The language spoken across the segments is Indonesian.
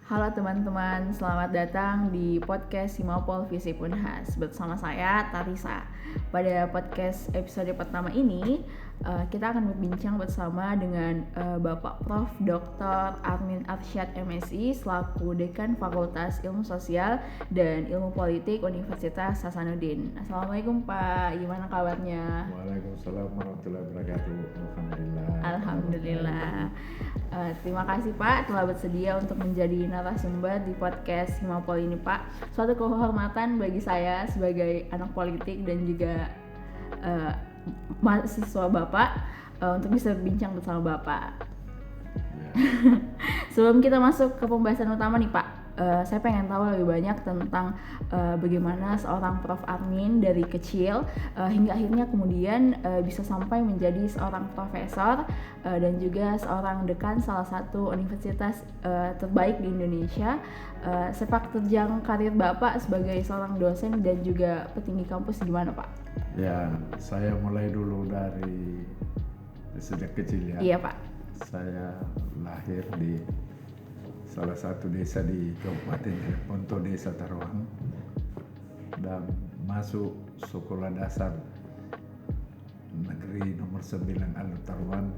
Halo teman-teman, selamat datang di podcast Simapol Visip Unhas bersama saya Tarisa. Pada podcast episode pertama ini, kita akan berbincang bersama dengan Bapak Prof. Dr. Armin Arsyad MSI selaku Dekan Fakultas Ilmu Sosial dan Ilmu Politik Universitas Hasanuddin. Assalamualaikum Pak, gimana kabarnya? Waalaikumsalam warahmatullahi wabarakatuh. Alhamdulillah. Terima kasih Pak telah bersedia untuk menjadi narasumber di podcast Himapol ini Pak. Suatu kehormatan bagi saya sebagai anak politik dan juga mahasiswa Bapak untuk bisa berbincang bersama Bapak. Sebelum kita masuk ke pembahasan utama nih Pak, saya pengen tahu lebih banyak tentang bagaimana seorang Prof. Armin dari kecil hingga akhirnya kemudian bisa sampai menjadi seorang profesor dan juga seorang dekan salah satu universitas terbaik di Indonesia. Sepak terjang karir Bapak sebagai seorang dosen dan juga petinggi kampus gimana Pak? Ya, saya mulai dulu dari sejak kecil ya. Iya Pak. Saya lahir di salah satu desa di Kabupaten Ponto, Desa Taruang, dan masuk sekolah dasar negeri nomor 9 Alur Taruang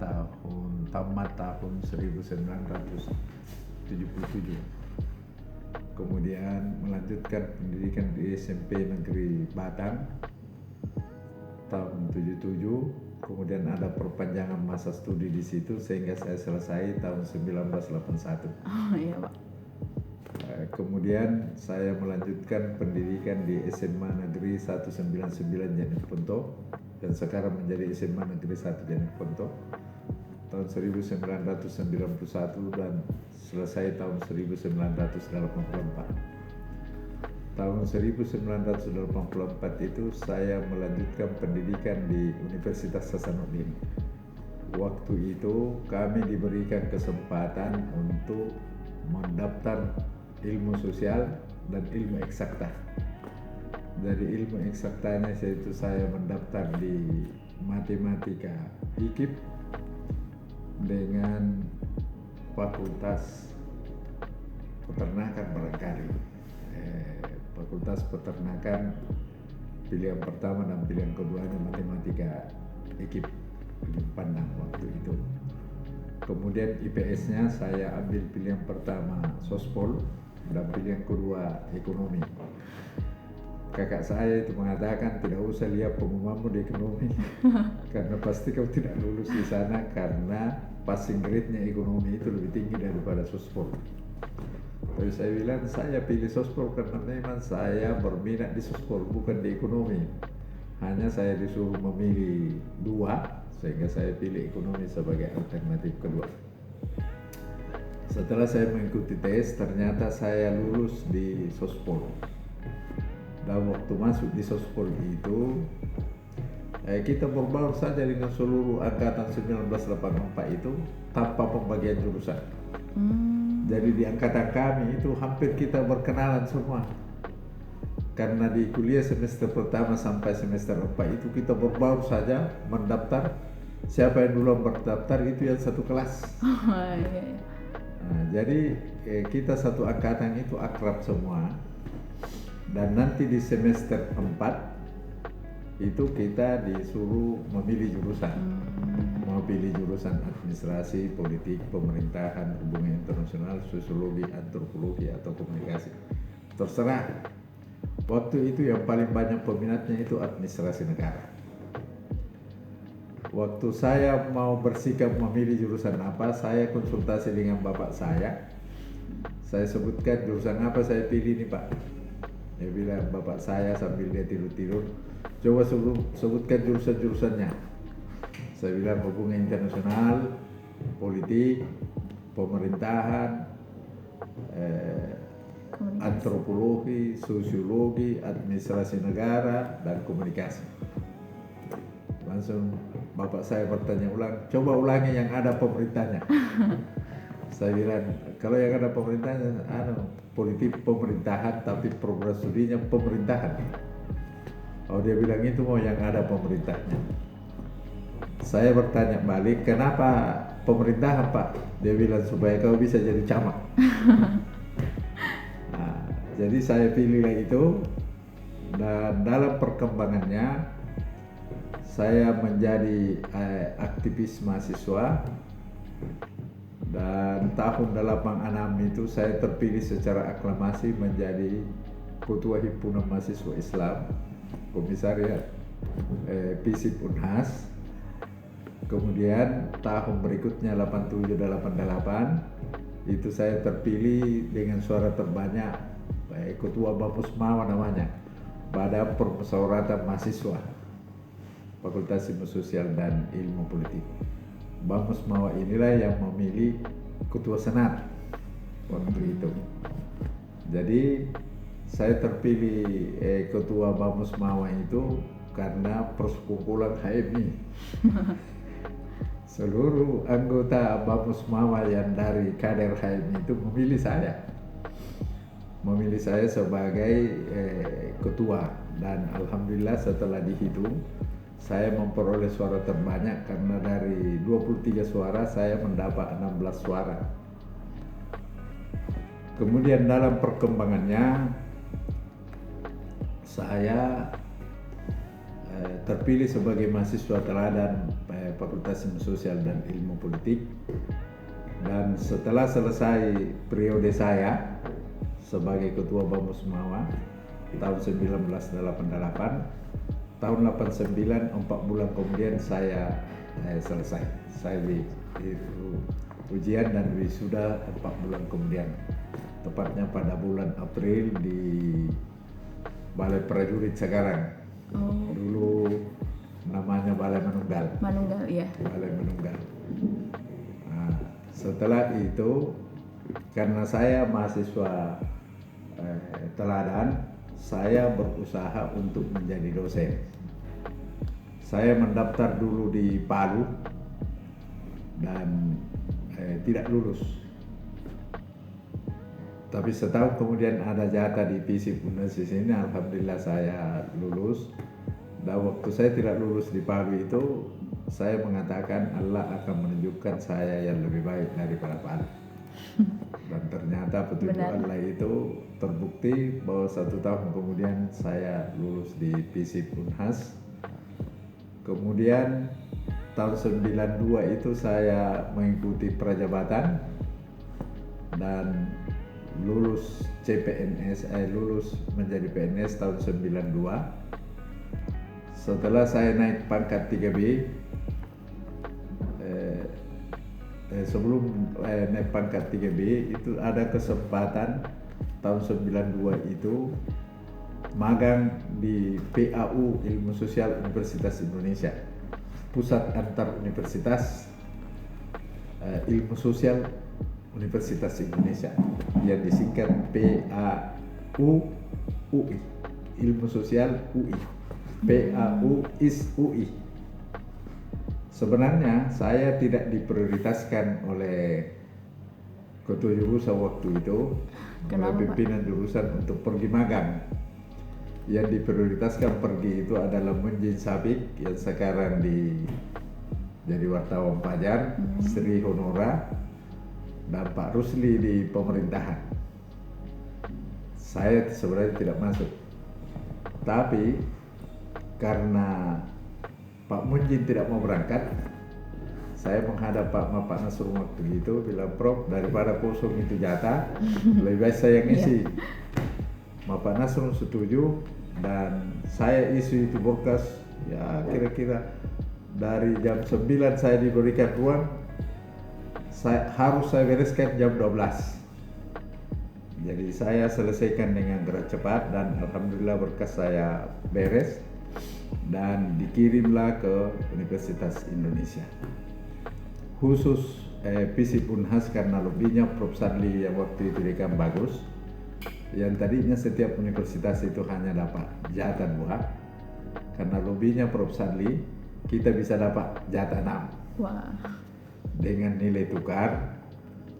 tamat tahun 1977. Kemudian melanjutkan pendidikan di SMP Negeri Batang tahun 77. Kemudian ada perpanjangan masa studi di situ sehingga saya selesai tahun 1981. Oh iya Pak. Kemudian saya melanjutkan pendidikan di SMA Negeri 199 Janik Ponto dan sekarang menjadi SMA Negeri 1 Janik Ponto tahun 1991 dan selesai tahun 1984. Tahun 1984 itu saya melanjutkan pendidikan di Universitas Hasanuddin. Waktu itu kami diberikan kesempatan untuk mendaftar ilmu sosial dan ilmu eksakta. Dari ilmu eksaktanya yaitu saya mendaftar di matematika IKIP dengan fakultas peternakan barangkali. Fakultas peternakan pilihan pertama dan pilihan keduanya matematika IKIP pandang waktu itu. Kemudian IPS-nya saya ambil pilihan pertama sospol dan pilihan kedua ekonomi. Kakak saya itu mengatakan tidak usah lihat pengumumanmu di ekonomi karena pasti kau tidak lulus di sana karena passing grade-nya ekonomi itu lebih tinggi daripada sospol. Tapi saya bilang saya pilih sospol karena memang saya berminat di sospol bukan di ekonomi. Hanya saya disuruh memilih dua sehingga saya pilih ekonomi sebagai alternatif kedua. Setelah saya mengikuti tes ternyata saya lulus di sospol. Dan waktu masuk di sospol itu kita berbaur saja dengan seluruh angkatan 1984 itu tanpa pembagian jurusan. Jadi di angkatan kami itu hampir kita berkenalan semua. Karena di kuliah semester pertama sampai semester 4 itu kita berbaur saja mendaftar. Siapa yang dulu berdaftar itu yang satu kelas. Nah, jadi kita satu angkatan itu akrab semua. Dan nanti di semester 4 itu kita disuruh memilih jurusan. Mau pilih jurusan administrasi, politik, pemerintahan, hubungan internasional, sosiologi, antropologi atau komunikasi. Terserah. Waktu itu yang paling banyak peminatnya itu administrasi negara. Waktu saya mau bersikap memilih jurusan apa, saya konsultasi dengan bapak saya. Saya sebutkan jurusan apa saya pilih nih Pak. Dia bilang bapak saya sambil dia tidur-tidur, coba sebutkan jurusan-jurusannya. Saya bilang hubungan internasional, politik, pemerintahan, antropologi, sosiologi, administrasi negara, dan komunikasi. Langsung bapak saya bertanya ulang, coba ulangi yang ada pemerintahnya. Saya bilang, kalau yang ada pemerintahnya, politik pemerintahan, tapi program studinya pemerintahan. Oh dia bilang itu mau yang ada pemerintahnya. Saya bertanya balik, kenapa pemerintahan Pak? Dia bilang supaya kau bisa jadi camat. Jadi saya pilihlah itu, dan dalam perkembangannya saya menjadi aktivis mahasiswa, dan tahun 86 itu saya terpilih secara aklamasi menjadi Ketua Himpunan Mahasiswa Islam Komisariat FISIP Unhas. Kemudian tahun berikutnya 87-88 itu saya terpilih dengan suara terbanyak, Ketua Bamusmawa namanya, Badan Permusyawaratan Mahasiswa Fakultas Ilmu Sosial dan Ilmu Politik. Bamusmawa inilah yang memilih Ketua Senat waktu itu. Jadi saya terpilih Ketua Bamusmawa itu karena persekumpulan HMI. Seluruh anggota Bamusmawa yang dari kader HMI itu memilih saya sebagai ketua, dan alhamdulillah setelah dihitung saya memperoleh suara terbanyak, karena dari 23 suara saya mendapat 16 suara. Kemudian dalam perkembangannya saya terpilih sebagai mahasiswa teladan Fakultas Ilmu Sosial dan Ilmu Politik, dan setelah selesai periode saya sebagai Ketua Bamusmawa tahun 1988, tahun 89, 4 bulan kemudian saya selesai. Saya ujian dan wisuda 4 bulan kemudian, tepatnya pada bulan April di Balai Prajurit sekarang. Dulu namanya Balai Manunggal. Manunggal, iya. Balai Manunggal. Nah, setelah itu karena saya mahasiswa teladan, saya berusaha untuk menjadi dosen. Saya mendaftar dulu di Palu dan tidak lulus. Tapi setahun kemudian ada jatah di FISIP Unhas di sini, alhamdulillah saya lulus. Dan waktu saya tidak lulus di Palu itu, saya mengatakan Allah akan menunjukkan saya yang lebih baik daripada Palu. Dan ternyata petunjuk Allah itu terbukti bahwa 1 tahun kemudian saya lulus di FISIP Unhas. Kemudian tahun 92 itu saya mengikuti prajabatan dan lulus CPNS, lulus menjadi PNS tahun 92. Setelah saya naik pangkat 3B, sebelum naik pangkat 3B itu ada kesempatan tahun 92 itu magang di PAU Ilmu Sosial Universitas Indonesia, Pusat Antar Universitas Ilmu Sosial Universitas Indonesia, yang disingkat PAU UI, Ilmu Sosial UI, PAU IS UI. Sebenarnya saya tidak diprioritaskan oleh ketua jurusan waktu itu, oleh pimpinan jurusan untuk pergi magang. Yang diprioritaskan pergi itu adalah Munjin Sabik yang sekarang jadi wartawan Fajar, Sri Honora, dan Pak Rusli di pemerintahan. Saya sebenarnya tidak masuk, tapi karena Pak Munjin tidak mau berangkat, saya menghadap Pak Nasrul waktu itu, bilang, Prof, daripada kosong itu jatah, lebih baik saya ngisi. Pak Nasrul setuju, dan saya isi itu berkas, ya kira-kira dari jam 9 saya diberikan ruang, harus saya bereskan jam 12. Jadi saya selesaikan dengan gerak cepat, dan alhamdulillah berkas saya beres dan dikirimlah ke Universitas Indonesia. Khusus FISIP Unhas karena lobbynya Prof. Sadli yang waktu itu dekan bagus, yang tadinya setiap universitas itu hanya dapat jatah 2, karena lobbynya Prof. Sadli kita bisa dapat jatah 6. Wah. Dengan nilai tukar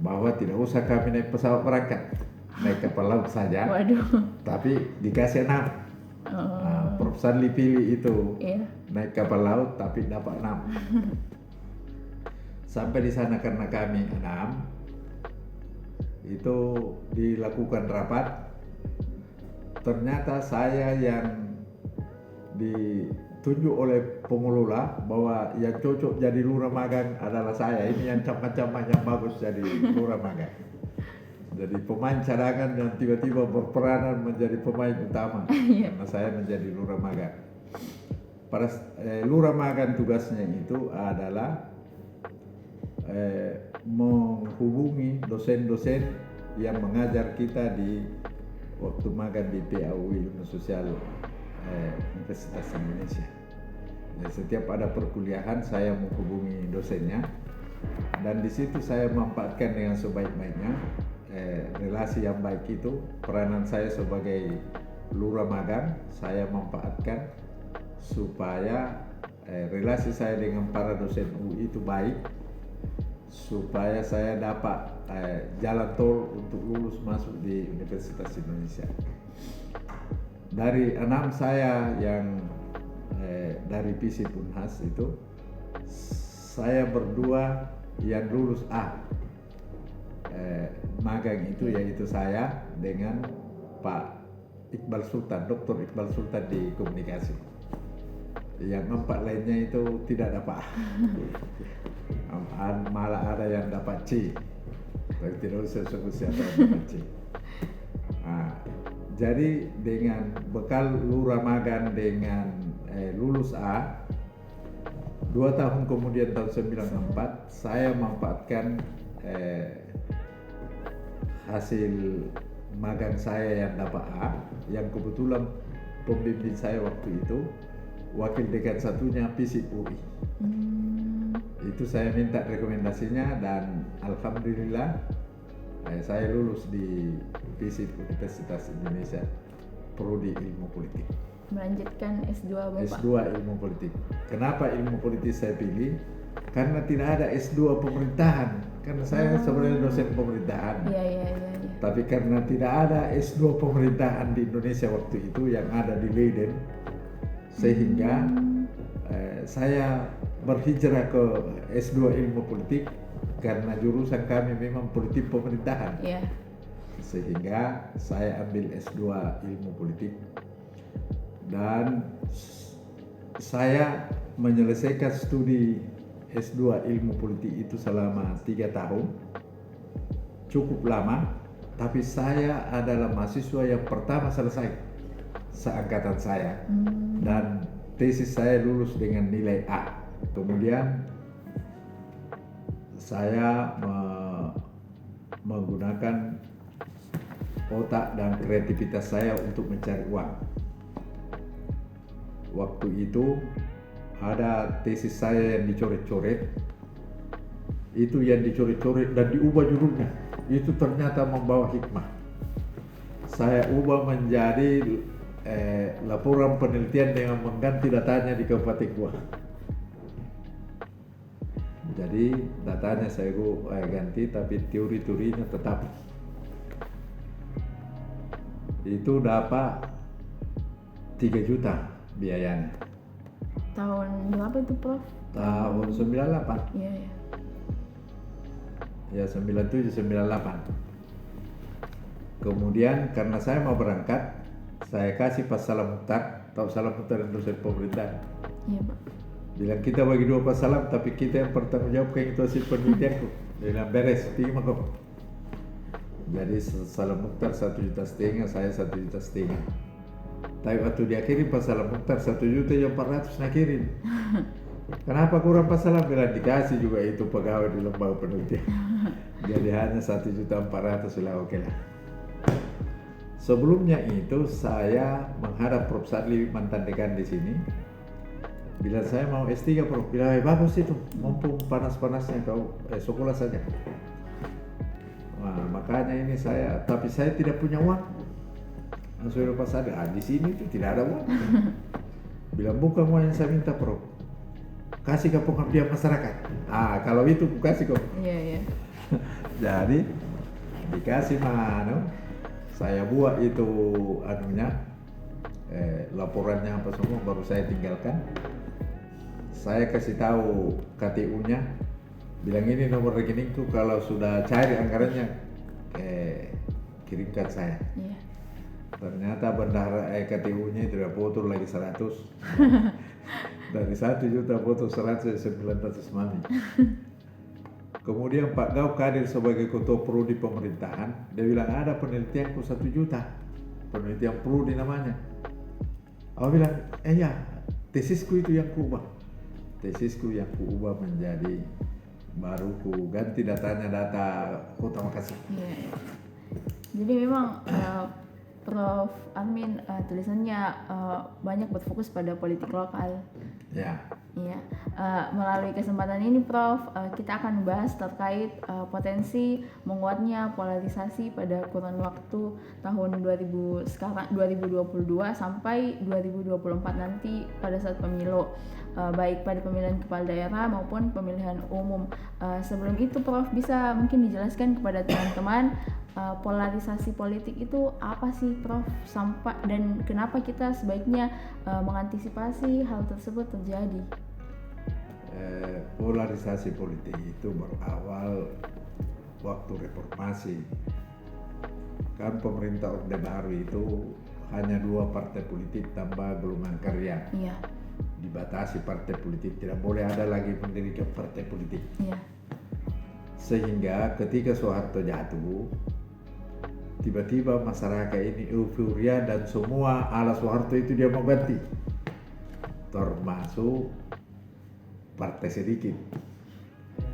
bahwa tidak usah kami naik pesawat berangkat, naik kapal laut saja. Waduh. Tapi dikasih 6. Nah, Prof. Sadli pilih itu, naik kapal laut tapi dapat 6. Sampai di sana karena kami 6, itu dilakukan rapat ternyata saya yang ditunjuk oleh pengelola bahwa yang cocok jadi lurah magang adalah saya. Ini yang campak-campak yang bagus jadi lurah magang. Jadi pemain cadangan yang tiba-tiba berperanan menjadi pemain utama karena saya menjadi lurah magang. Lurah magang tugasnya itu adalah menghubungi dosen-dosen yang mengajar kita di waktu magang di PAUI Ilmu Sosial Universitas Indonesia. Jadi setiap ada perkuliahan saya menghubungi dosennya dan di situ saya memanfaatkan dengan sebaik-baiknya relasi yang baik itu. Peranan saya sebagai lurah magang saya manfaatkan supaya relasi saya dengan para dosen UI itu baik, supaya saya dapat jalan tol untuk lulus masuk di Universitas Indonesia. Dari 6 saya yang dari FISIP Unhas itu, saya berdua yang lulus A magang itu, yaitu saya dengan Pak Iqbal Sultan, Dr. Iqbal Sultan di komunikasi. Yang 4 lainnya itu tidak dapat A. Malah ada yang dapat C, tapi tidak usah sebut siapa yang dapat C. Jadi dengan bekal lurah magang dengan lulus A, 2 tahun kemudian tahun 94 saya memanfaatkan hasil magang saya yang dapat A, yang kebetulan pembimbing saya waktu itu wakil dekan satunya FISIP UI. Itu saya minta rekomendasinya dan alhamdulillah saya lulus di FISIP Universitas Indonesia, prodi Ilmu Politik. Melanjutkan S2 Bapak. S2 Ilmu Politik. Kenapa Ilmu Politik saya pilih? Karena tidak ada S2 pemerintahan. Karena saya sebenarnya dosen pemerintahan. Iya. Tapi karena tidak ada S2 pemerintahan di Indonesia waktu itu yang ada di Leiden, sehingga saya berhijrah ke S2 Ilmu Politik karena jurusan kami memang politik pemerintahan. Iya. Sehingga saya ambil S2 Ilmu Politik dan saya menyelesaikan studi S2 Ilmu Politik itu selama 3 tahun. Cukup lama, tapi saya adalah mahasiswa yang pertama selesai seangkatan saya. Dan tesis saya lulus dengan nilai A. Kemudian saya menggunakan otak dan kreativitas saya untuk mencari uang. Waktu itu ada tesis saya yang dicoret-coret. Itu yang dicoret-coret dan diubah judulnya. Itu ternyata membawa hikmah. Saya ubah menjadi laporan penelitian dengan mengganti datanya di Kabupaten Goa. Jadi datanya saya ganti, tapi teori-teorinya tetap. Itu dapat 3 juta biayanya. Tahun berapa itu, Prof? Tahun 98. Iya. Ya 97, 98. Kemudian karena saya mau berangkat, saya kasih pas Salam Mukhtar. Tahu Salam Mukhtar yang dosen pemerintah? Iya, Pak. Bilang kita bagi 2 pas Salam, tapi kita yang bertanggung jawab itu hasil penelitianku. Dia bilang beres, terima kok. Jadi Salam Mukhtar 1,5 juta, saya 1,5 juta. Tapi waktu diakhiri pas Salam Mukhtar 1.400.000 nak kirim. Kenapa kurang pas Salam? Bilang dikasih juga itu pegawai di lembaga penelitian. Jadi hanya 1.400.000 lah, oke lah. Sebelumnya itu saya menghadap Prof. Sadli, mantan dekan di sini. Bila saya mau S3, Prof. Bilang bagus itu, mumpung panas-panasnya kau sekolah saja. Nah, makanya ini tapi saya tidak punya uang. Langsung Prof. Sadli, di sini itu tidak ada uang. Bilang bukan uang yang saya minta, Prof. Kasih ke pengabdian masyarakat. Kalau itu kasih kok. Iya. Jadi dikasih saya buat itu laporannya apa semua, baru saya tinggalkan. Saya kasih tahu KTU-nya, bilang ini nomor rekeningku, kalau sudah cari anggarannya kirimkan saya. Iya. Ternyata bendahara KTU-nya tidak foto lagi 100. Dari 1 juta foto 100 mami. Kemudian Pak Gauk hadir sebagai ketua prodi pemerintahan. Dia bilang ada penelitianku 1 juta. Penelitian prodi namanya. Aku bilang, ya, tesisku itu yang kuubah. Tesisku yang kuubah menjadi, baru ku ganti datanya data Kota Makassar. Iya. Jadi memang Prof. Armin tulisannya banyak berfokus pada politik lokal. Ya. Iya. Melalui kesempatan ini, Prof, kita akan membahas terkait potensi menguatnya polarisasi pada kurun waktu tahun 2022 sampai 2024 nanti pada saat pemilu, baik pada pemilihan kepala daerah maupun pemilihan umum. Sebelum itu, Prof, bisa mungkin dijelaskan kepada teman-teman polarisasi politik itu apa sih, Prof, dan kenapa kita sebaiknya mengantisipasi hal tersebut terjadi? Polarisasi politik itu berawal waktu reformasi. Kan pemerintah Orde Baru itu hanya 2 partai politik tambah golongan karya. Iya. Dibatasi partai politik, tidak boleh ada lagi mendirikan partai politik. Iya. Sehingga ketika Soeharto jatuh, tiba-tiba masyarakat ini euforia dan semua ala Soeharto itu dia mau ganti, termasuk partai sedikit.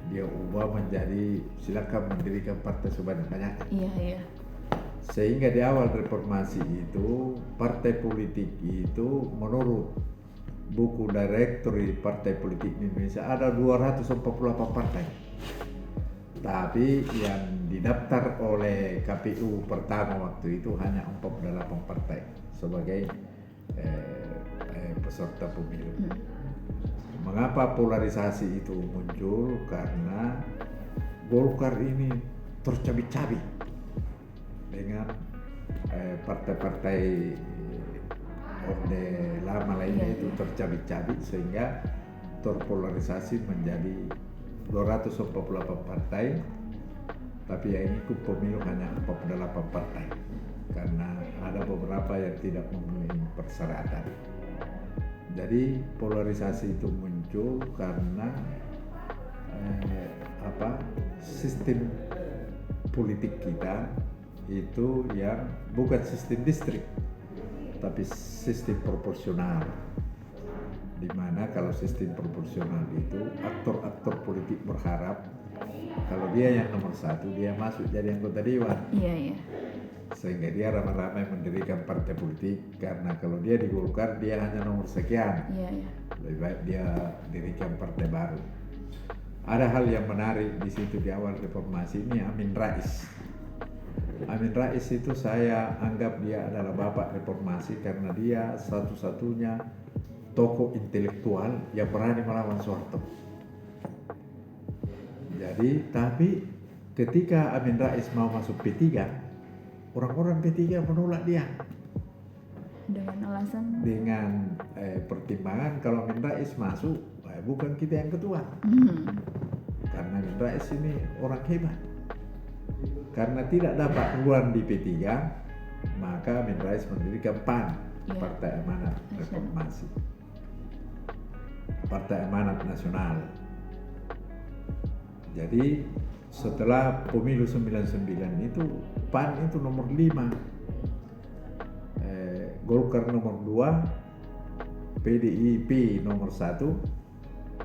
Dia ubah menjadi silakan mendirikan partai sebanyak-banyaknya. Iya. Sehingga di awal reformasi itu partai politik itu menurut buku Directory Partai Politik di Indonesia ada 248 partai. Tapi yang didaftar oleh KPU pertama waktu itu hanya 48 partai sebagai peserta pemilu. Mengapa polarisasi itu muncul? Karena Golkar ini tercabik-cabik dengan partai-partai Orde Lama lainnya itu tercabik-cabik sehingga terpolarisasi menjadi 248 partai, tapi yang ikut pemilu hanya 48 partai karena ada beberapa yang tidak memenuhi persyaratan. Jadi polarisasi itu muncul karena sistem politik kita itu yang bukan sistem distrik tapi sistem proporsional, di mana kalau sistem proporsional itu aktor-aktor politik berharap kalau dia yang nomor 1 dia masuk jadi anggota dewan. Iya. Sehingga dia ramai-ramai mendirikan partai politik karena kalau dia di Golkar dia hanya nomor sekian. Iya. Lebih baik dia dirikan partai baru. Ada hal yang menarik di situ di awal reformasi ini. Amin Rais itu saya anggap dia adalah bapak reformasi karena dia satu-satunya tokoh intelektual yang berani melawan Soeharto. Jadi, tapi ketika Amin Rais mau masuk P3, orang-orang P3 menolak dia. Dengan alasan? Dengan pertimbangan kalau Amin Rais masuk, bukan kita yang ketua. Karena Amin Rais ini orang hebat. Karena tidak dapat ruang di P3, maka Amin Rais mendirikan PAN, Partai Amanat Reformasi. Partai Amanat Nasional. Jadi setelah pemilu 99 itu PAN itu nomor 5, Golkar nomor 2, PDIP nomor 1,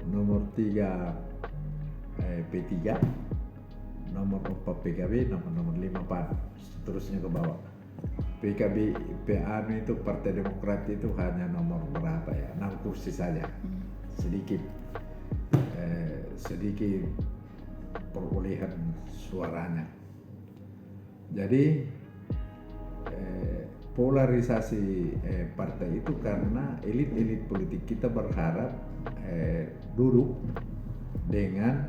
nomor 3 P3, nomor 4 PKB, nomor 5 PAN, seterusnya ke bawah. PKB PAN itu Partai Demokrat itu hanya nomor berapa ya, 6 kursi saja, sedikit perolehan suaranya. Jadi polarisasi partai itu karena elit-elit politik kita berharap duduk dengan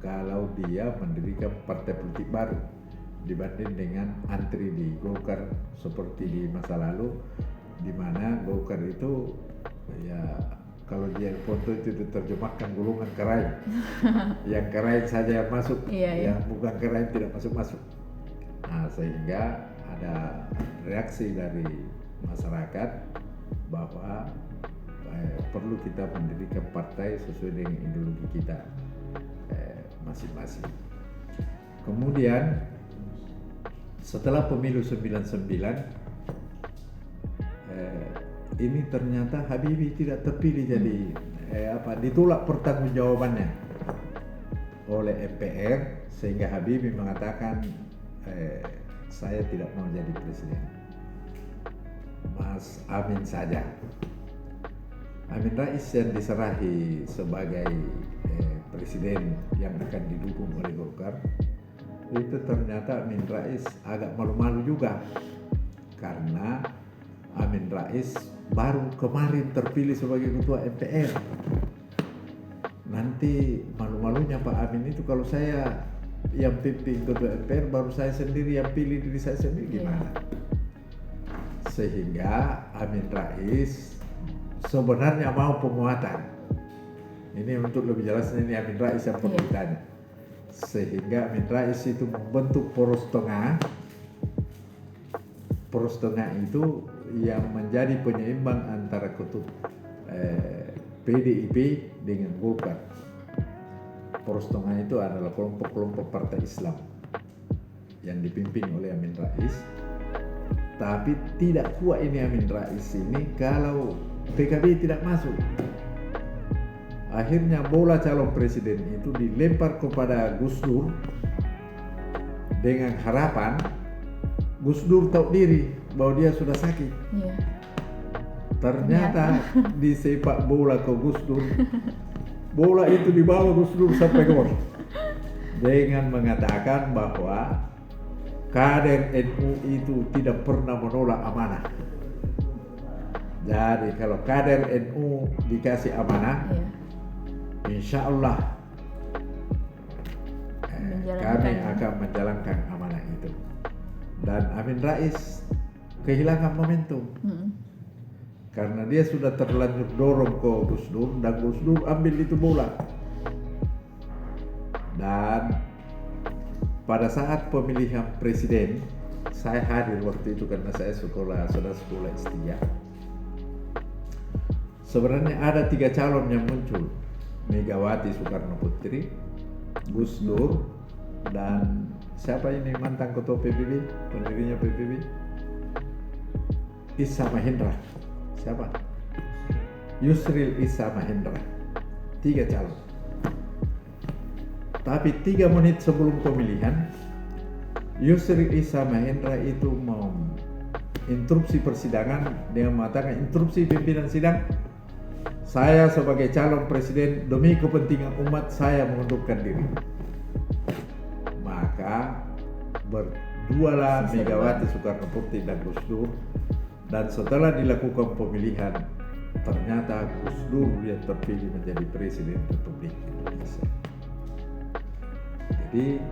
kalau dia mendirikan partai politik baru dibanding dengan antri di Golkar seperti di masa lalu, di mana Golkar itu ya kalau dia foto itu diterjemahkan golongan kerain, yang kerain saja yang masuk, yang bukan kerain tidak masuk. Nah, sehingga ada reaksi dari masyarakat bahwa perlu kita mendirikan partai sesuai dengan ideologi kita masing-masing. Kemudian setelah pemilu 99 ini ternyata Habibie tidak terpilih jadi ditolak pertanggungjawabannya oleh MPR, sehingga Habibie mengatakan saya tidak mau jadi presiden, Mas Amin saja. Amin Rais yang diserahi sebagai presiden yang akan didukung oleh Golkar, itu ternyata Amin Rais agak malu-malu juga, karena Amin Rais baru kemarin terpilih sebagai ketua MPR. Nanti malu-malunya Pak Amin itu, kalau saya yang pimpin ketua MPR, baru saya sendiri yang pilih diri saya sendiri, gimana? Sehingga Amin Rais sebenarnya mau penguatan. Ini untuk lebih jelasnya, ini Amin Rais yang perlu ditanya. Sehingga Amin Rais itu membentuk poros tengah. Poros tengah itu yang menjadi penyeimbang antara kutub PDIP dengan Golkar. Poros tengah itu adalah kelompok-kelompok partai Islam yang dipimpin oleh Amin Rais. Tapi tidak kuat ini Amin Rais ini kalau PKB tidak masuk. Akhirnya bola calon presiden itu dilempar kepada Gus Dur dengan harapan Gus Dur tahu diri bahwa dia sudah sakit. Ternyata disepak bola ke Gus Dur. Bola itu dibawa Gus Dur sampai gol dengan mengatakan bahwa kader NU itu tidak pernah menolak amanah. Jadi kalau kader NU dikasih amanah, insya Allah kami akan menjalankan amanah itu. Dan Amin Rais kehilangan momentum karena dia sudah terlanjur dorong ke Gus Dur, dan Gus Dur ambil itu bola. Dan pada saat pemilihan presiden, saya hadir waktu itu karena saya sudah sekolah S3. Sebenarnya ada 3 calon yang muncul: Megawati Soekarno Putri, Gus Dur, dan siapa ini mantan ketua PBB, pendirinya PBB, Issa Mahendra. Siapa? Yusril Issa Mahendra. 3 calon. Tapi 3 menit sebelum pemilihan, Yusril Issa Mahendra itu mau interupsi persidangan dengan mengatakan, interupsi pimpinan sidang, saya sebagai calon presiden demi kepentingan umat saya mengundurkan diri. Maka berdualah Megawati Soekarno Putri dan Gus Dur, dan setelah dilakukan pemilihan ternyata Gus Dur yang terpilih menjadi presiden Republik Indonesia. Jadi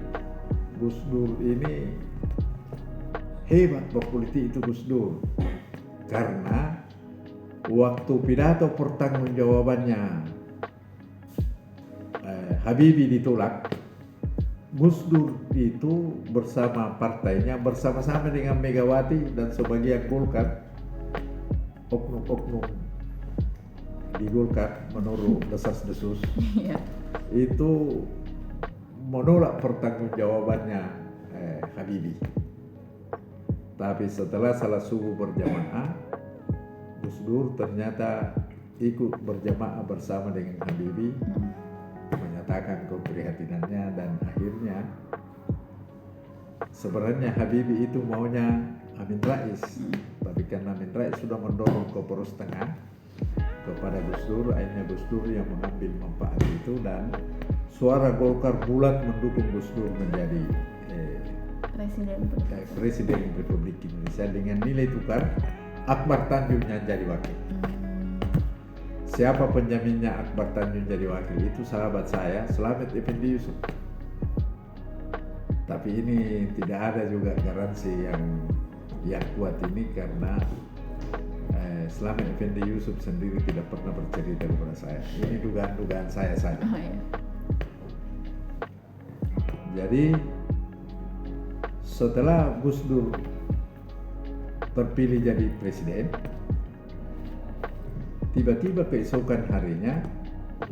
Gus Dur ini hebat berpolitik itu Gus Dur, karena waktu pidato pertanggungjawabannya Habibie ditolak, Gus Dur itu bersama partainya, bersama-sama dengan Megawati dan sebagian Golkar, oknum-oknum di Golkar menurut desas-desus itu menolak pertanggungjawabannya Habibie. Tapi setelah salat subuh berjamaah, Gus Dur ternyata ikut berjamaah bersama dengan Habibie, menyatakan keprihatinannya, dan akhirnya sebenarnya Habibie itu maunya Amin Rais, tapi karena Amin Rais sudah mendorong ke poros tengah kepada Gus Dur, akhirnya Gus Dur yang mengambil manfaat itu, dan suara Golkar bulat mendukung Gus Dur menjadi Presiden Republik Indonesia dengan nilai tukar Akbar Tanjung yang jadi wakil. Siapa penjaminnya Akbar Tanjung jadi wakil? Itu sahabat saya, Slamet Effendi Yusuf. Tapi ini tidak ada juga garansi yang kuat ini, karena Slamet Effendi Yusuf sendiri tidak pernah bercerita kepada saya. Ini dugaan-dugaan saya saja. Jadi setelah Gus Dur terpilih jadi presiden. Tiba-tiba keesokan harinya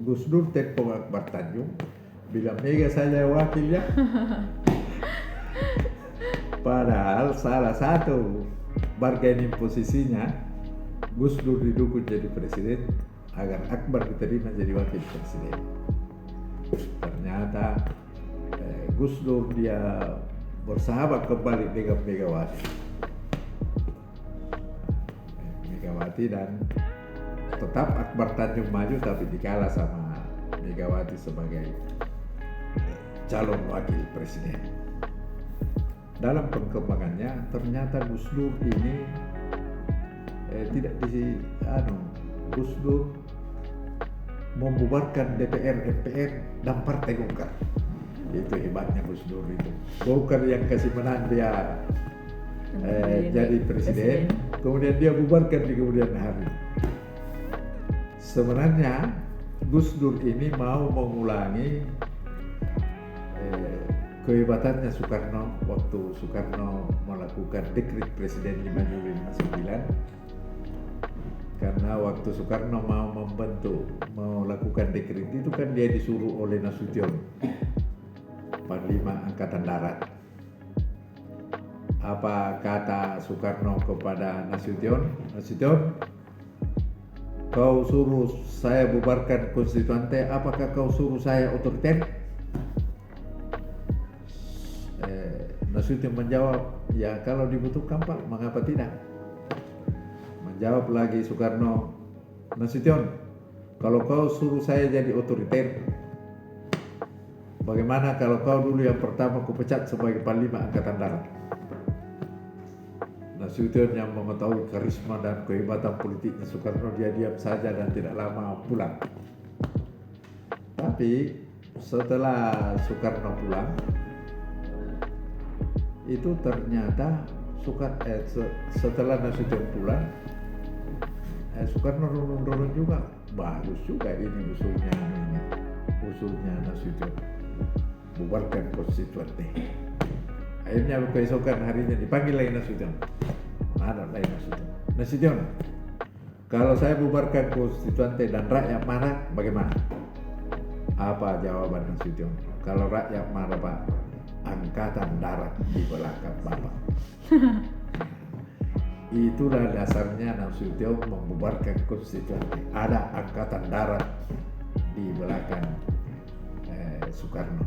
Gus Dur telepon Akbar Tanjung bilang, Mega saja wakilnya. Padahal salah satu bargaining posisinya Gus Dur didukung jadi presiden agar Akbar diterima jadi wakil presiden. Ternyata Gus Dur dia bersahabat kembali dengan Megawati dan tetap Akbar Tanjung maju tapi dikalah sama Megawati sebagai calon wakil presiden. Dalam perkembangannya ternyata Gus Dur ini Gus Dur membubarkan DPR, MPR dan Partai Golkar. Itu hebatnya Gus Dur itu. Golkar yang kasih menang dia jadi presiden, kemudian dia bubarkan di kemudian hari. Sebenarnya Gus Dur ini mau mengulangi kehebatannya Soekarno waktu Soekarno melakukan dekret Presiden 5 Juli 59. Karena waktu Soekarno mau melakukan dekret itu kan dia disuruh oleh Nasution, Panglima Angkatan Darat. Apa kata Soekarno kepada Nasution? Nasution, kau suruh saya bubarkan konstituante, apakah kau suruh saya otoriter? Nasution menjawab, ya kalau dibutuhkan Pak, mengapa tidak? Menjawab lagi Soekarno, Nasution, kalau kau suruh saya jadi otoriter, bagaimana kalau kau dulu yang pertama kupecat sebagai Panglima Angkatan Darat? Nasution yang mengetahui karisma dan kehebatan politiknya Soekarno, dia diam saja dan tidak lama pulang. Tapi setelah Soekarno pulang, itu ternyata setelah Nasution pulang, Soekarno runung juga, bagus juga ini usulnya Nasution, bubarkan konstituante. Akhirnya keesokan harinya dipanggil lagi Nasution. Ada lagi Nasution, kalau saya bubarkan konstituante dan rakyat marah, bagaimana? Apa jawaban Nasution? Kalau rakyat marah Pak, Angkatan Darat di belakang Bapak. Itulah dasarnya Nasution membubarkan konstituante. Ada Angkatan Darat di belakang Soekarno.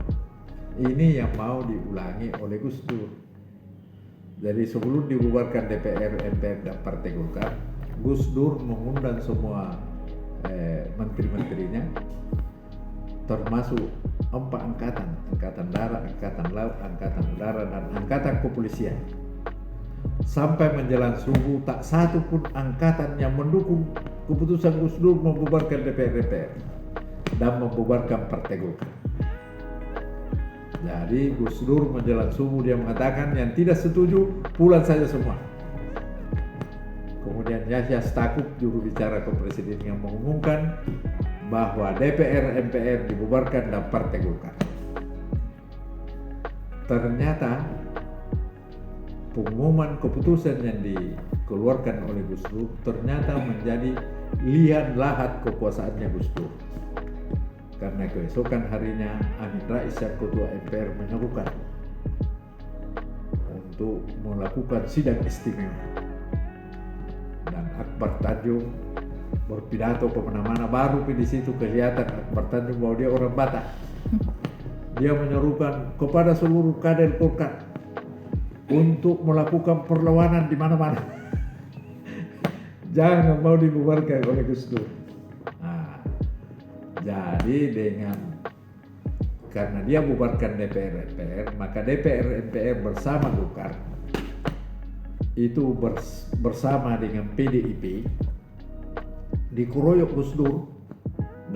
Ini yang mau diulangi oleh Gus Dur. Jadi sebelum dibubarkan DPR, MPR dan Partai Golkar, Gus Dur mengundang semua menteri-menterinya, termasuk 4 angkatan, Angkatan Darat, Angkatan Laut, Angkatan Udara, dan Angkatan Kepolisian. Sampai menjelang subuh tak satu pun angkatan yang mendukung keputusan Gus Dur membubarkan DPR dan membubarkan Partai Golkar. Jadi Gus Dur menjelang subuh dia mengatakan yang tidak setuju pulang saja semua. Kemudian Yahya Stakuf, juru bicara kepresidenan, yang mengumumkan bahwa DPR, MPR dibubarkan dan Partai Golkar. Ternyata pengumuman keputusan yang dikeluarkan oleh Gus Dur ternyata menjadi lian lahat kekuasaannya Gus Dur. Karena keesokan harinya Amin Rais yang ketua MPR menyerukan untuk melakukan sidang istimewa. Dan Akbar Tanjung berpidato kemana-mana, baru di situ kelihatan Akbar Tanjung bahwa dia orang Batak. Dia menyerukan kepada seluruh kader Golkar untuk melakukan perlawanan di mana-mana. Jangan mau dibubarkan oleh Gus Dur. Jadi karena dia bubarkan DPR MPR, maka DPR MPR bersama Golkar itu bersama dengan PDIP dikeroyok Gus Dur,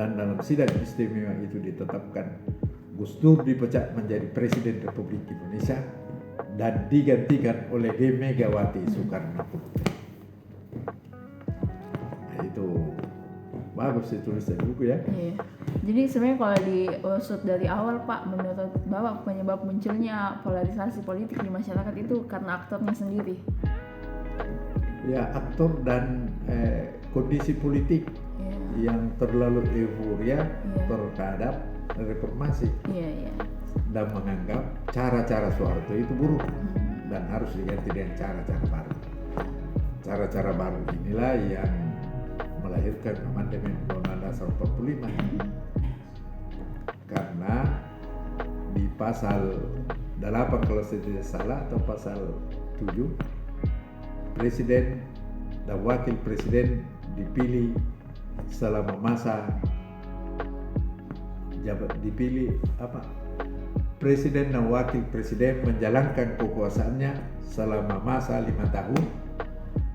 dan dalam sidang istimewa itu ditetapkan Gus Dur dipecat menjadi Presiden Republik Indonesia dan digantikan oleh Megawati Soekarno Putri. Nah, itu bagus ditulis di buku ya. Iya. Jadi sebenarnya kalau diusut dari awal Pak, menurut Bapak penyebab munculnya polarisasi politik di masyarakat itu karena aktornya sendiri. ya aktor dan kondisi politik yang terlalu euforia terhadap reformasi dan menganggap cara-cara Soeharto itu buruk dan harus diganti dengan cara-cara baru. Cara-cara baru inilah yang melahirkan amandemen Undang-Undang Dasar 45. Karena di pasal 8 kalau saya tidak salah atau pasal 7, presiden dan wakil presiden dipilih selama masa presiden dan wakil presiden menjalankan kekuasaannya selama masa 5 tahun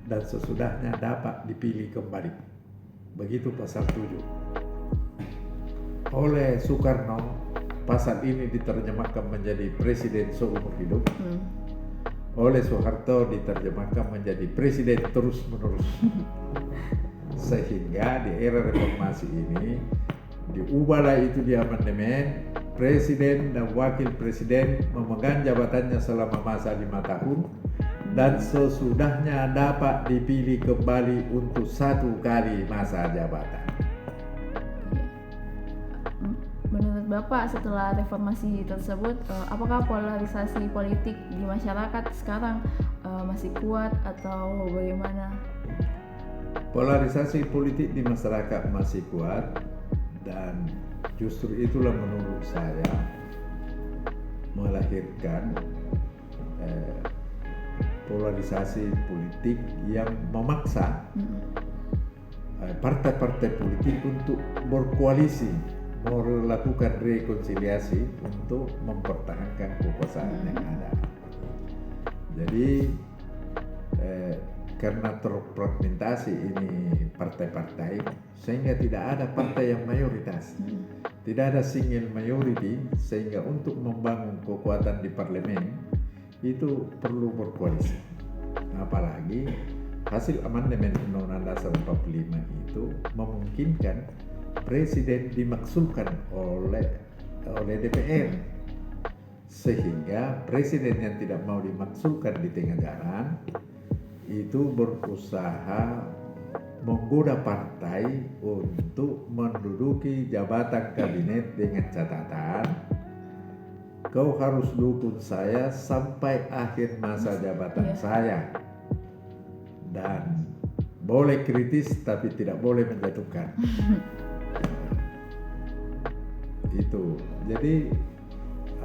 dan sesudahnya dapat dipilih kembali. Begitu pasal 7. Oleh Soekarno, pasal ini diterjemahkan menjadi presiden seumur hidup. Oleh Soeharto diterjemahkan menjadi presiden terus menerus. Sehingga di era reformasi ini diubahlah itu di amandemen, presiden dan wakil presiden memegang jabatannya selama masa 5 tahun dan sesudahnya dapat dipilih kembali untuk 1 kali masa jabatan. Menurut Bapak, setelah reformasi tersebut, apakah polarisasi politik di masyarakat sekarang masih kuat atau bagaimana? Polarisasi politik di masyarakat masih kuat dan justru itulah menurut saya melahirkan polarisasi politik yang memaksa partai-partai politik untuk berkoalisi, melakukan rekonsiliasi untuk mempertahankan kekuasaan yang ada. Jadi karena terfragmentasi ini partai-partai, sehingga tidak ada partai yang mayoritas, tidak ada single majority, sehingga untuk membangun kekuatan di parlemen itu perlu berkoalisi. Apalagi hasil amandemen Undang-Undang Dasar 45 itu memungkinkan presiden dimaksulkan oleh DPR, sehingga presiden yang tidak mau dimaksulkan di tengah jalan itu berusaha menggoda partai untuk menduduki jabatan kabinet dengan catatan kau harus dukung saya sampai akhir masa jabatan saya dan boleh kritis tapi tidak boleh menjatuhkan. Itu jadi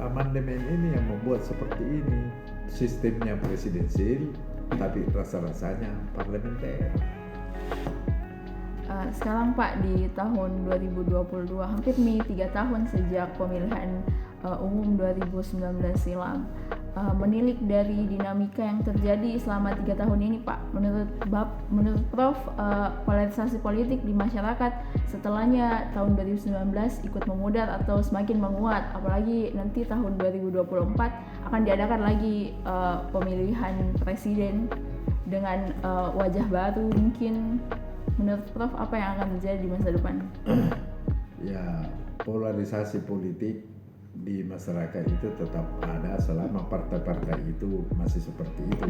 amandemen ini yang membuat seperti ini, sistemnya presidensil tapi rasa-rasanya parlementer. Sekarang Pak, di tahun 2022 hampir 3 tahun sejak pemilihan umum 2019 silam, menilik dari dinamika yang terjadi selama 3 tahun ini Pak, menurut Prof, polarisasi politik di masyarakat setelahnya tahun 2019 ikut memudar atau semakin menguat, apalagi nanti tahun 2024 akan diadakan lagi pemilihan presiden dengan wajah baru mungkin. Menurut Prof, apa yang akan terjadi di masa depan? Ya, polarisasi politik di masyarakat itu tetap ada selama partai-partai itu masih seperti itu.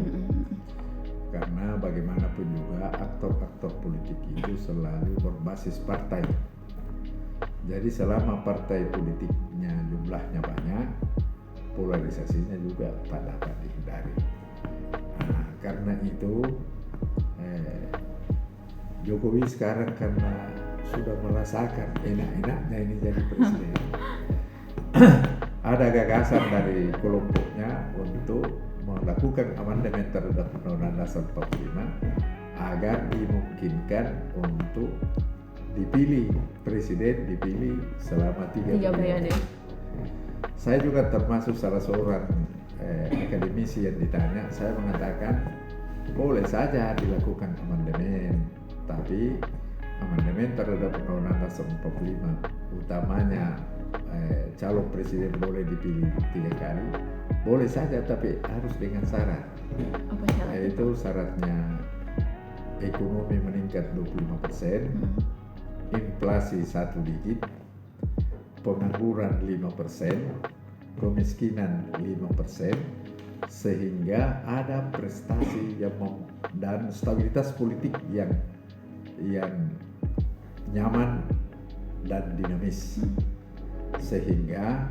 Karena bagaimanapun juga aktor-aktor politik itu selalu berbasis partai. Jadi selama partai politiknya jumlahnya banyak, polarisasinya juga tak dapat dihindari. Nah, karena itu Jokowi sekarang karena sudah merasakan enak-enaknya ini jadi presiden, ada gagasan dari kelompoknya untuk melakukan amandemen terhadap Undang-Undang Dasar 45 agar dimungkinkan untuk dipilih presiden selama 3 periode. Saya juga termasuk salah seorang akademisi yang ditanya, saya mengatakan boleh saja dilakukan amandemen, tapi amandemen terhadap Undang-Undang Dasar 45 utamanya calon presiden boleh dipilih 3 kali, boleh saja tapi harus dengan syarat. Apa syarat? Yaitu syaratnya ekonomi meningkat 25%, inflasi 1 digit, pengangguran 5%, kemiskinan 5%, sehingga ada prestasi yang dan stabilitas politik yang nyaman dan dinamis, sehingga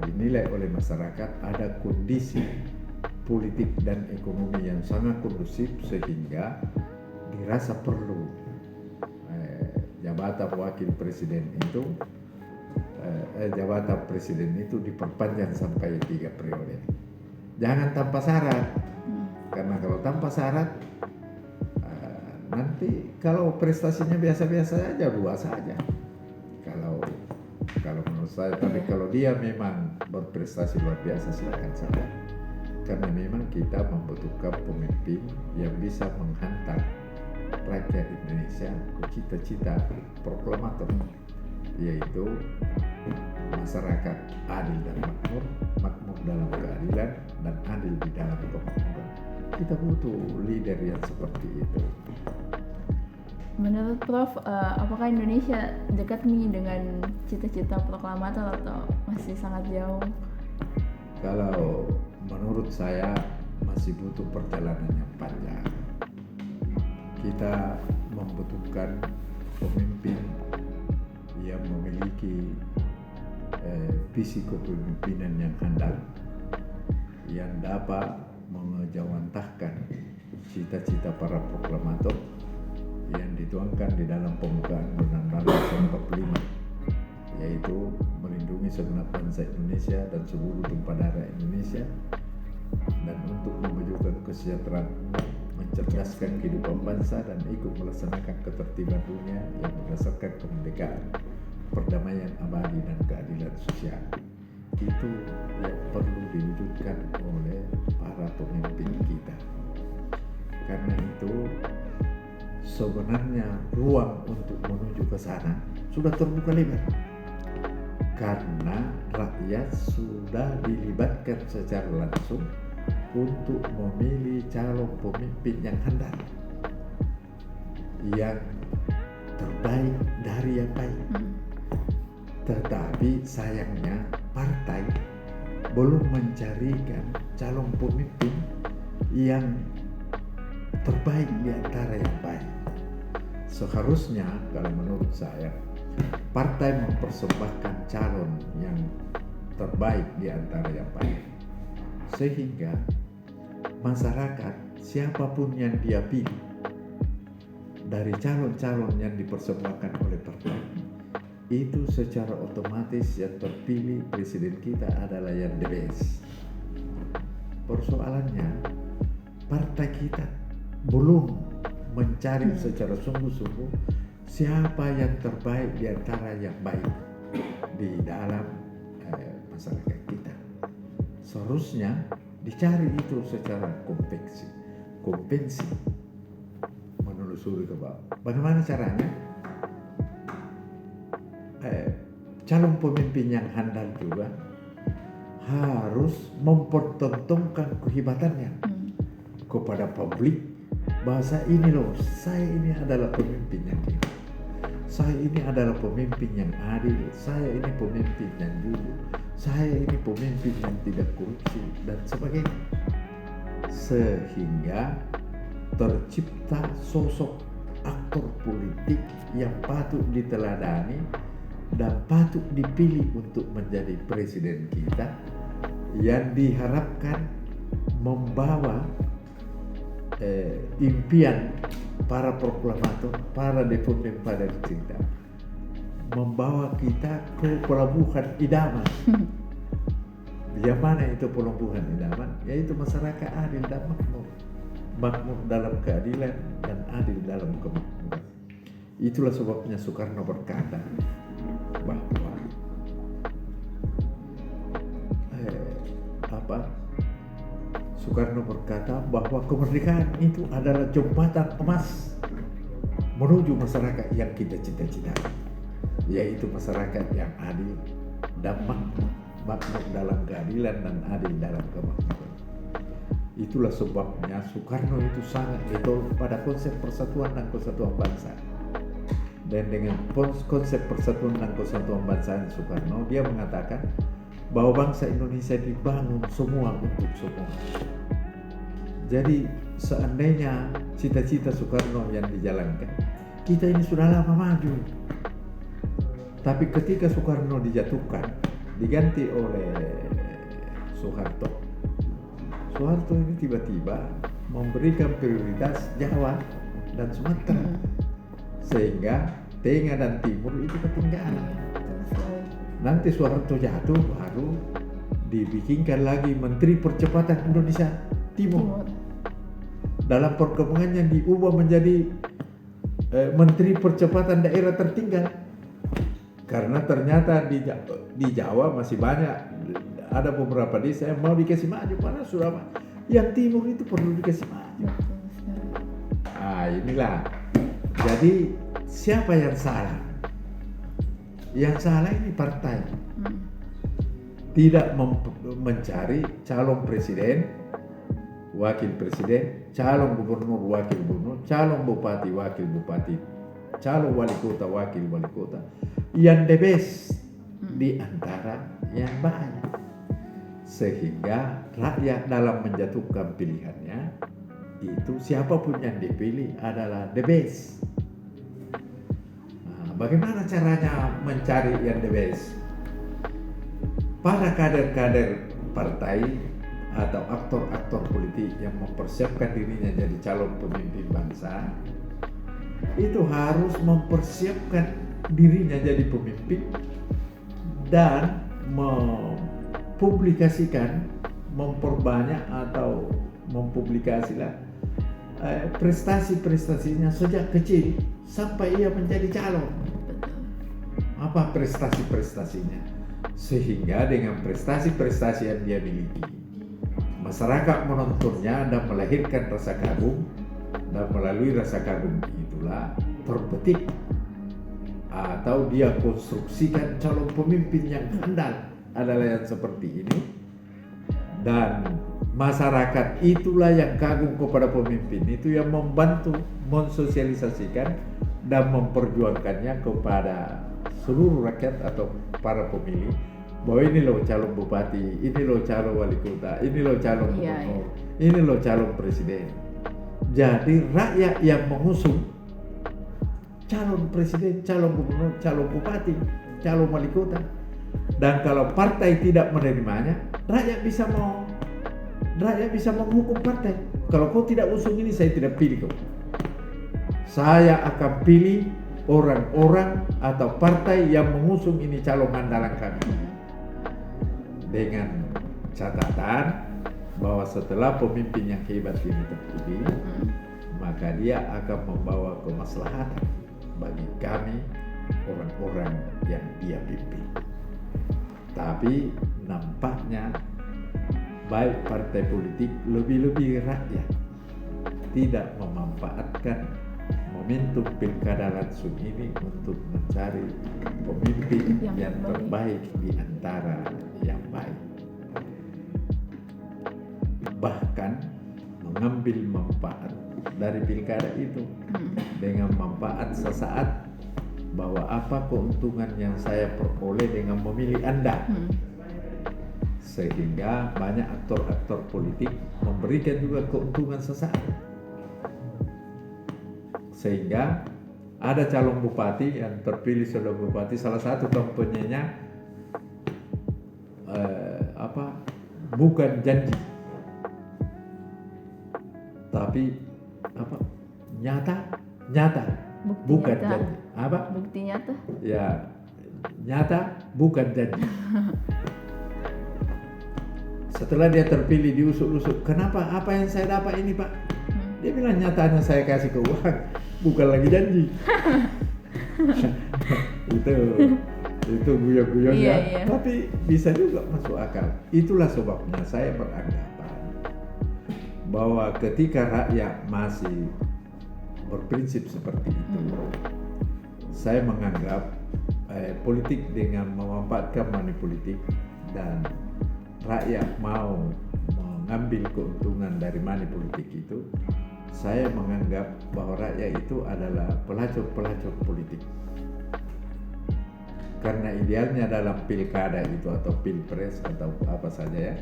dinilai oleh masyarakat ada kondisi politik dan ekonomi yang sangat kondusif, sehingga dirasa perlu jabatan wakil presiden itu jabatan presiden itu diperpanjang sampai 3 periode. Jangan tanpa syarat, karena kalau tanpa syarat nanti kalau prestasinya biasa-biasa aja 2 saja. Kalau menurut saya, tapi kalau dia memang berprestasi luar biasa, silakan saja. Karena memang kita membutuhkan pemimpin yang bisa menghantar rakyat Indonesia ke cita-cita proklamator, yaitu masyarakat adil dan makmur, makmur dalam keadilan dan adil di dalam kemakmuran. Kita butuh leader yang seperti itu. Menurut Prof, apakah Indonesia dekat nih dengan cita-cita proklamator atau masih sangat jauh? Kalau menurut saya masih butuh perjalanan yang panjang. Kita membutuhkan pemimpin yang memiliki visi kepemimpinan yang handal, yang dapat mengejawantahkan cita-cita para proklamator yang dituangkan di dalam pembukaan Undang-Undang 45, yaitu melindungi segenap bangsa Indonesia dan seluruh tumpah darah Indonesia, dan untuk memajukan kesejahteraan, mencerdaskan kehidupan bangsa dan ikut melaksanakan ketertiban dunia yang berdasarkan kemerdekaan, perdamaian abadi dan keadilan sosial. Itu yang perlu diwujudkan oleh para pemimpin kita. Karena itu sebenarnya ruang untuk menuju ke sana sudah terbuka lebar, karena rakyat sudah dilibatkan secara langsung untuk memilih calon pemimpin yang handal, yang terbaik dari yang baik. Tetapi sayangnya partai belum mencarikan calon pemimpin yang terbaik di antara yang baik. Seharusnya kalau menurut saya, partai mempersembahkan calon yang terbaik di antara yang baik, sehingga masyarakat siapapun yang dia pilih dari calon-calon yang dipersembahkan oleh partai itu secara otomatis yang terpilih presiden kita adalah yang the best. Persoalannya partai kita belum mencari secara sungguh-sungguh siapa yang terbaik di antara yang baik di dalam masyarakat kita. Seharusnya dicari itu secara kompensi, menelusuri ke bawah. Bagaimana caranya? Calon pemimpin yang handal juga harus mempertontonkan kehebatannya kepada publik, bahwa ini loh, saya ini adalah pemimpin yang ini, saya ini adalah pemimpin yang adil, saya ini pemimpin yang jujur, saya ini pemimpin yang tidak korupsi dan sebagainya, sehingga tercipta sosok aktor politik yang patut diteladani dan patut dipilih untuk menjadi presiden kita, yang diharapkan membawa impian para proklamator, para dependen pada cinta, membawa kita ke pelabuhan idaman. Yang mana itu pelabuhan idaman? Yaitu masyarakat adil dan makmur dalam keadilan dan adil dalam kemakmuran. Itulah sebabnya Soekarno berkata bahwa Soekarno berkata bahwa kemerdekaan itu adalah jembatan emas menuju masyarakat yang kita cita-citakan, yaitu masyarakat yang adil dan makmur dalam keadilan dan adil dalam kemakmuran. Itulah sebabnya Soekarno itu sangat betul pada konsep persatuan dan kesatuan bangsa. Dan dengan konsep persatuan dan kesatuan bangsa Soekarno, dia mengatakan bahwa bangsa Indonesia dibangun semua untuk semua. Jadi seandainya cita-cita Soekarno yang dijalankan, kita ini sudah lama maju. Tapi ketika Soekarno dijatuhkan, diganti oleh Soeharto, Soeharto ini tiba-tiba memberikan prioritas Jawa dan Sumatera, sehingga Tengah dan Timur itu ketinggalan. Nanti Soeharto jatuh, baru dibikinkan lagi Menteri Percepatan Indonesia Timur. Dalam perkembangannya diubah menjadi Menteri Percepatan Daerah Tertinggal. Karena ternyata di Jawa masih banyak, ada beberapa desa yang mau dikasih maju, padahal sudah yang timur itu perlu dikasih maju. Inilah. Jadi siapa yang salah? Yang salah ini partai. Tidak mencari calon presiden, wakil presiden, calon gubernur, wakil gubernur, calon bupati, wakil bupati, calon wali kota, wakil wali kota, yang the best di antara yang banyak, sehingga rakyat dalam menjatuhkan pilihannya itu siapapun yang dipilih adalah the best. Bagaimana caranya mencari yang the best? Para kader-kader partai atau aktor-aktor politik yang mempersiapkan dirinya jadi calon pemimpin bangsa itu harus mempersiapkan dirinya jadi pemimpin dan mempublikasikan, memperbanyak atau mempublikasikan prestasi-prestasinya sejak kecil sampai ia menjadi calon. Apa prestasi-prestasinya? Sehingga dengan prestasi-prestasi yang dia miliki, masyarakat menontonnya dan melahirkan rasa kagum, dan melalui rasa kagum itulah terbetik atau dia konstruksikan calon pemimpin yang handal adalah yang seperti ini, dan masyarakat itulah yang kagum kepada pemimpin itu, yang membantu mensosialisasikan dan memperjuangkannya kepada seluruh rakyat atau para pemilih, bahwa ini loh calon bupati, ini loh calon wali kota, ini loh calon gubernur, ini loh calon presiden. Jadi rakyat yang mengusung calon presiden, calon gubernur, calon bupati, calon wali kota. Dan kalau partai tidak menerimanya, rakyat bisa menghukum partai. Kalau kau tidak usung ini, saya tidak pilih kau. Saya akan pilih orang-orang atau partai yang mengusung ini calon andalan kami, dengan catatan bahwa setelah pemimpin yang hebat ini terpilih, maka dia akan membawa kemaslahatan bagi kami, orang-orang yang dia pimpin. Tapi nampaknya baik partai politik, lebih-lebih rakyat tidak memanfaatkan momentum pilkada langsung ini untuk mencari pemimpin yang terbaik di antara yang baik. Bahkan mengambil manfaat dari pilkada itu dengan manfaat sesaat, bahwa apa keuntungan yang saya peroleh dengan memilih Anda. Sehingga banyak aktor-aktor politik memberikan juga keuntungan sesaat. Sehingga ada calon bupati yang terpilih sebagai bupati, salah satu kampanyenya bukan janji, tapi nyata, bukti bukan nyata. janji. Bukti nyata? Ya, nyata, bukan janji. Setelah dia terpilih, diusuk-usuk, kenapa, apa yang saya dapat ini Pak? Dia bilang, nyatanya saya kasih ke uang, bukan lagi janji. itu guyon-guyonnya, iya. Tapi bisa juga masuk akal. Itulah sebabnya saya beranggapan bahwa ketika rakyat masih berprinsip seperti itu, saya menganggap politik dengan memanfaatkan money politik dan rakyat mau mengambil keuntungan dari money politik itu, saya menganggap bahwa rakyat itu adalah pelacur-pelacur politik. Karena idealnya dalam pilkada itu atau pilpres atau apa saja ya,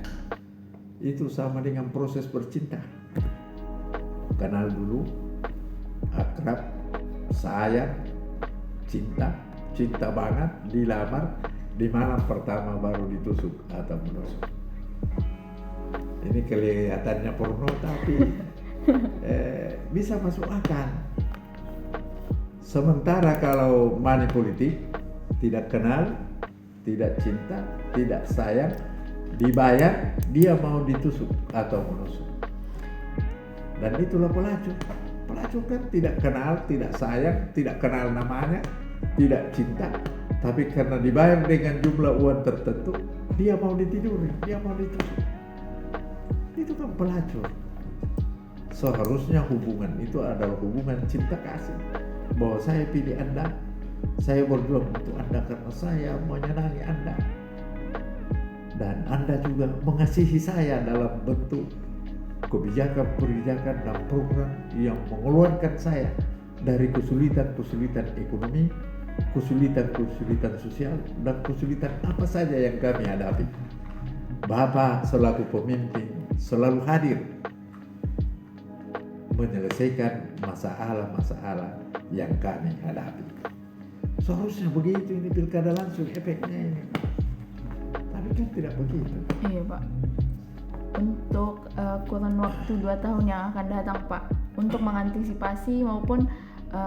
itu sama dengan proses bercinta. kenal dulu, akrab, sayang, cinta banget, dilamar, di malam pertama baru ditusuk atau menusuk. Ini kelihatannya porno tapi bisa masuk akal. Sementara kalau money politik, tidak kenal, tidak cinta, tidak sayang, dibayar, dia mau ditusuk atau menusuk. Dan itulah pelacur. Pelacur kan tidak kenal, tidak sayang, tidak kenal namanya, tidak cinta, tapi karena dibayar dengan jumlah uang tertentu, dia mau ditidurin, dia mau ditusuk. Itu kan pelacur. Seharusnya hubungan itu adalah hubungan cinta kasih. Bahwa saya pilih Anda, saya berjuang untuk Anda karena saya menyenangi Anda. Dan Anda juga mengasihi saya dalam bentuk kebijakan dan program yang mengeluarkan saya dari kesulitan ekonomi, kesulitan sosial, dan kesulitan apa saja yang kami hadapi. Bapak selaku pemimpin selalu hadir menyelesaikan masalah-masalah yang kami hadapi. Seharusnya begitu ini pilkada langsung efeknya ini. Tapi kan tidak begitu. Iya Pak. Untuk kurun waktu 2 tahun yang akan datang Pak, untuk mengantisipasi maupun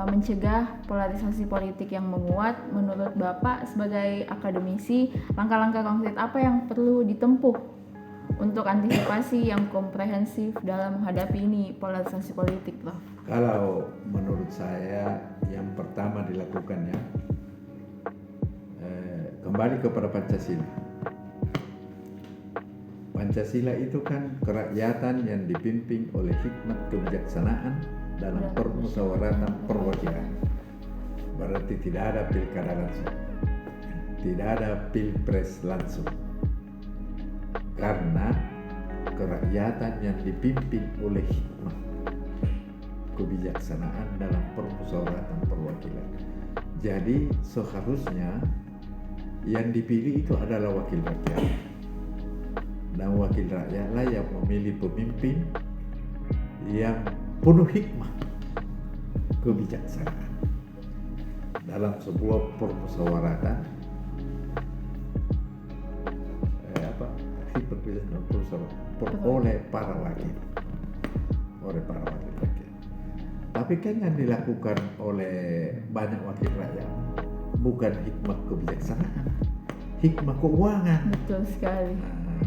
mencegah polarisasi politik yang menguat, menurut Bapak sebagai akademisi, langkah-langkah konkret apa yang perlu ditempuh untuk antisipasi yang komprehensif dalam menghadapi ini polarisasi politik, Prof? Kalau menurut saya yang pertama dilakukannya kembali kepada Pancasila. Pancasila itu kan kerakyatan yang dipimpin oleh hikmat kebijaksanaan dalam permusyawaratan perwakilan. Berarti tidak ada pilkada langsung, tidak ada pilpres langsung. Karena kerakyatan yang dipimpin oleh hikmah kebijaksanaan dalam permusyawaratan perwakilan. Jadi seharusnya yang dipilih itu adalah wakil rakyat, dan wakil rakyatlah yang memilih pemimpin yang penuh hikmah kebijaksanaan dalam sebuah permusyawaratan oleh para wakil rakyat. Tapi kan yang dilakukan oleh banyak wakil rakyat bukan hikmah kebijaksanaan, hikmah keuangan. Betul sekali. Nah,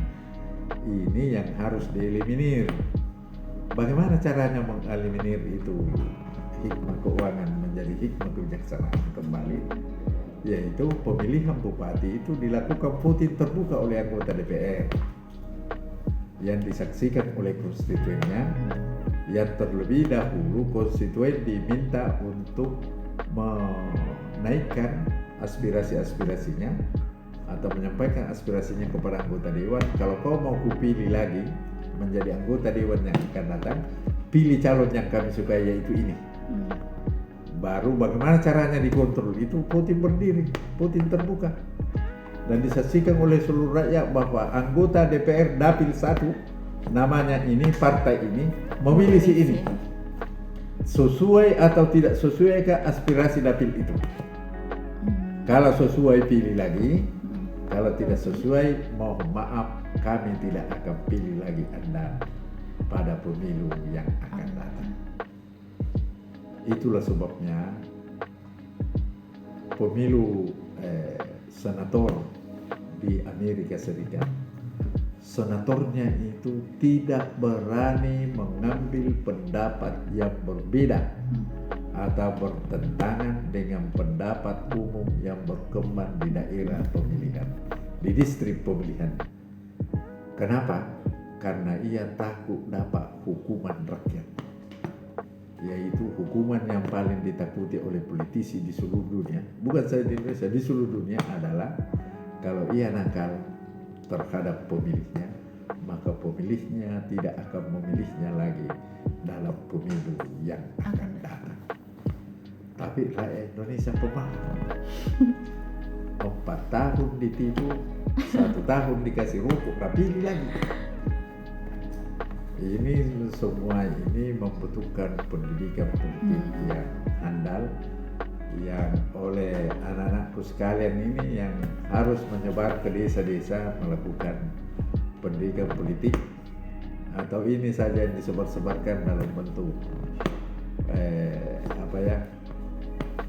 ini yang harus dieliminir. Bagaimana caranya mengeliminir itu hikmah keuangan menjadi hikmah kebijaksanaan kembali? Yaitu pemilihan bupati itu dilakukan voting terbuka oleh anggota DPR yang disaksikan oleh konstituennya, yang terlebih dahulu konstituen diminta untuk menaikkan aspirasi-aspirasinya atau menyampaikan aspirasinya kepada anggota dewan. Kalau kau mau kupilih lagi menjadi anggota dewan yang akan datang, pilih calon yang kami sukai, yaitu ini. Baru bagaimana caranya dikontrol? Itu voting berdiri, voting terbuka, dan disaksikan oleh seluruh rakyat bahwa anggota DPR dapil 1 namanya ini, partai ini memilih si ini, sesuai atau tidak sesuai ke aspirasi dapil itu. Kalau sesuai pilih lagi, kalau tidak sesuai mohon maaf, kami tidak akan pilih lagi Anda pada pemilu yang akan datang. Itulah sebabnya pemilu senator di Amerika Serikat, senatornya itu tidak berani mengambil pendapat yang berbeda atau bertentangan dengan pendapat umum yang berkembang di daerah pemilihan, di distrik pemilihan. Kenapa? Karena ia takut dapat hukuman rakyat, yaitu hukuman yang paling ditakuti oleh politisi di seluruh dunia, bukan saja di Indonesia, di seluruh dunia, adalah kalau ia nakal terhadap pemilihnya, maka pemilihnya tidak akan memilihnya lagi dalam pemilu yang akan datang. Tapi rakyat Indonesia pemaham. 4 tahun ditipu, 1 tahun dikasih rokok, pilih lagi. ini semua ini membutuhkan pendidikan politik yang handal, yang oleh anak-anakku sekalian ini yang harus menyebar ke desa-desa melakukan pendidikan politik, atau ini saja yang disebar-sebarkan dalam bentuk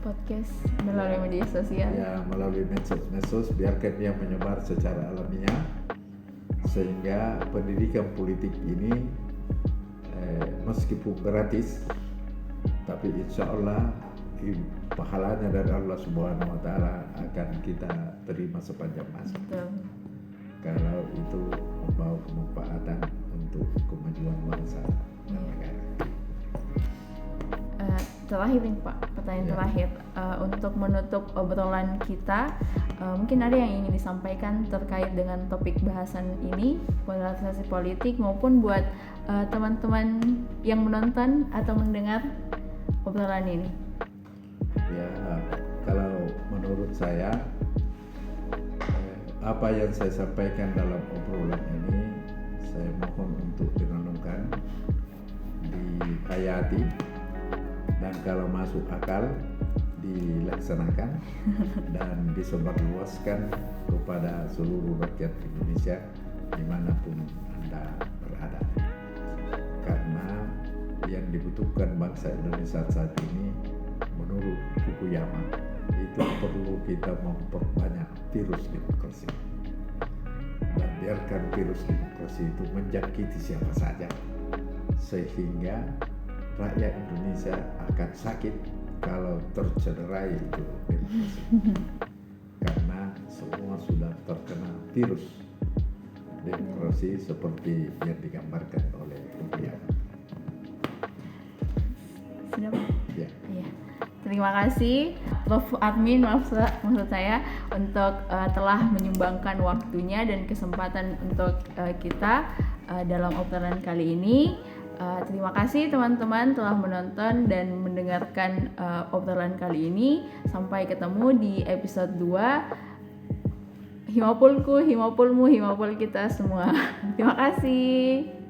podcast melalui media sosial. Ya, melalui medsos, biarkan dia menyebar secara alamiah, sehingga pendidikan politik ini meskipun gratis, tapi insya Allah pahalanya dari Allah Subhanahu Wa Taala akan kita terima sepanjang masa. Betul. Kalau itu membawa kemanfaatan untuk kemajuan bangsa dan negara. Terakhir nih Pak, pertanyaan terakhir untuk menutup obrolan kita, mungkin ada yang ingin disampaikan terkait dengan topik bahasan ini, polarisasi politik, maupun buat teman-teman yang menonton atau mendengar obrolan ini. Ya, kalau menurut saya apa yang saya sampaikan dalam obrolan ini, saya mohon untuk direnungkan, dihayati, dan kalau masuk akal dilaksanakan dan disebarluaskan kepada seluruh rakyat Indonesia dimanapun Anda berada. Karena yang dibutuhkan bangsa Indonesia saat ini menurut Fukuyama itu perlu kita memperbanyak virus demokrasi, dan biarkan virus demokrasi itu menjangkiti siapa saja, sehingga rakyat Indonesia akan sakit kalau tercederai itu demokrasi. Karena semua sudah terkena virus demokrasi seperti yang digambarkan oleh Fukuyama. Sudah Pak? Ya. Iya. Terima kasih Prof. Armin, maksud saya untuk telah menyumbangkan waktunya dan kesempatan untuk kita dalam obrolan kali ini. Terima kasih teman-teman telah menonton dan mendengarkan obrolan kali ini. Sampai ketemu di episode 2. Himapulku, himapulmu, himapul kita semua. Terima kasih.